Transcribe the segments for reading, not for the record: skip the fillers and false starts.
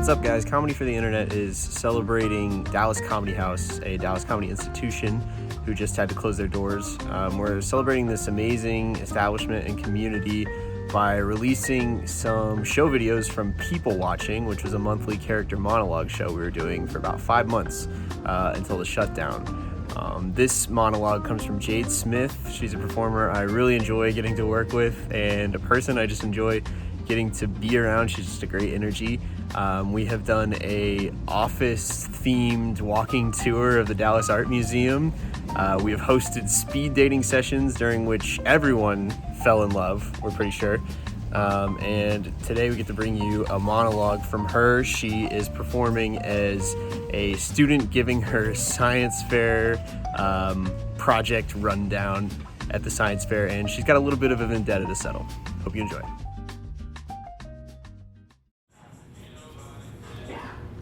What's up, guys? Comedy for the Internet is celebrating Dallas Comedy House, a Dallas comedy institution who just had to close their doors. We're celebrating this amazing establishment and community by releasing some show videos from People Watching, which was a monthly character monologue show we were doing for about 5 months until the shutdown. This monologue comes from Jade Smith. She's a performer I really enjoy getting to work with, and a person I just enjoy getting to be around. She's just a great energy. We have done a office-themed walking tour of the Dallas Art Museum. We have hosted speed dating sessions during which everyone fell in love, we're pretty sure. And today we get to bring you a monologue from her. She is performing as a student giving her science fair project rundown at the science fair, and she's got a little bit of a vendetta to settle. Hope you enjoy.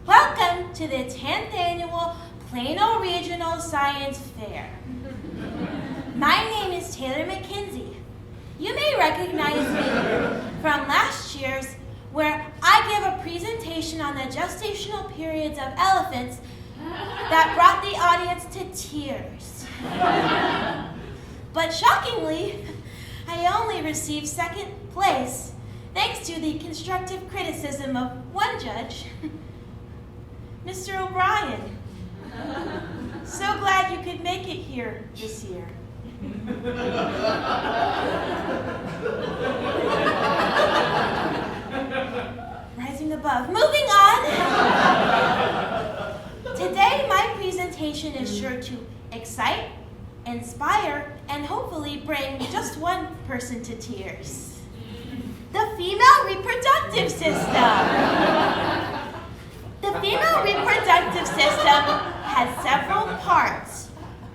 Welcome to the 10th annual Plano Regional Science Fair. My name is Taylor McKenzie. You may recognize me from last year's, where I gave a presentation on the gestational periods of elephants that brought the audience to tears. But shockingly, I only received second place, thanks to the constructive criticism of one judge, Mr. O'Brien. So glad you could make it here this year. Rising above. Moving on. Today, my presentation is sure to excite, inspire, and hopefully bring just one person to tears. The female reproductive system. The female reproductive system has several parts.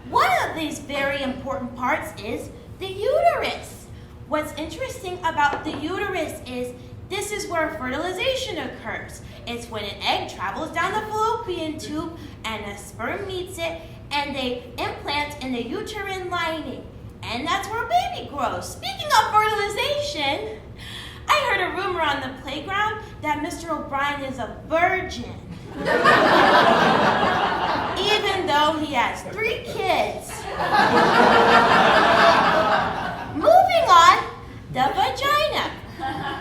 One of these very important parts is the uterus. What's interesting about the uterus is this is where fertilization occurs. It's when an egg travels down the fallopian tube and a sperm meets it, and they implant in the uterine lining. And that's where a baby grows. Speaking of fertilization, I heard a rumor on the playground that Mr. O'Brien is a virgin. Even though he has 3 kids. Moving on, the vagina.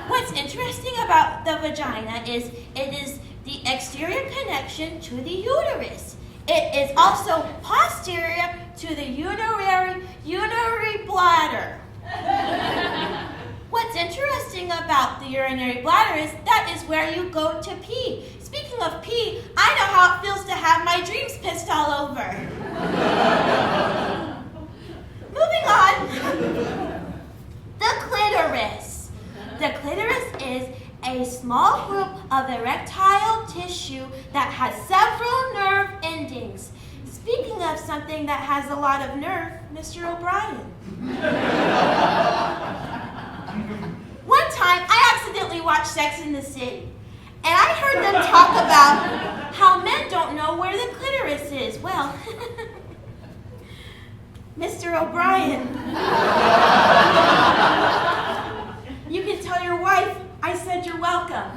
What's interesting about the vagina is it is the exterior connection to the uterus. It is also posterior to the urinary bladder. What's interesting about the urinary bladder is that is where you go to pee. Speaking of pee, I know how it feels to have my dreams pissed all over. Moving on. The clitoris. The clitoris is a small group of erectile tissue that has several nerve endings. Speaking of something that has a lot of nerve, Mr. O'Brien. One time, I accidentally watched Sex in the City, and I heard them talk about how men don't know where the clitoris is. Well, Mr. O'Brien, you can tell your wife I said you're welcome.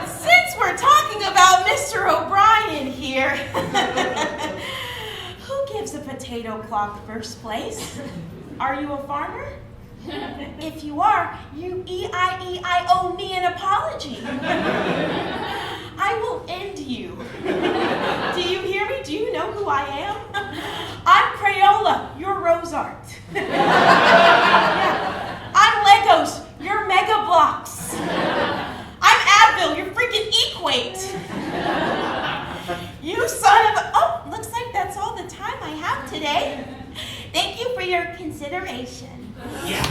Since we're talking about Mr. O'Brien here, who gives a potato clock first place? Are you a farmer? If you are, you owe me an apology. I will end you. Do you hear me? Do you know who I am? I'm Crayola, you're Rose Art. Yeah. I'm Legos, you're Mega Blocks. I'm Advil, you're freaking Equate. You son of a... Oh, looks like that's all the time I have today. Thank you for your consideration. Yeah.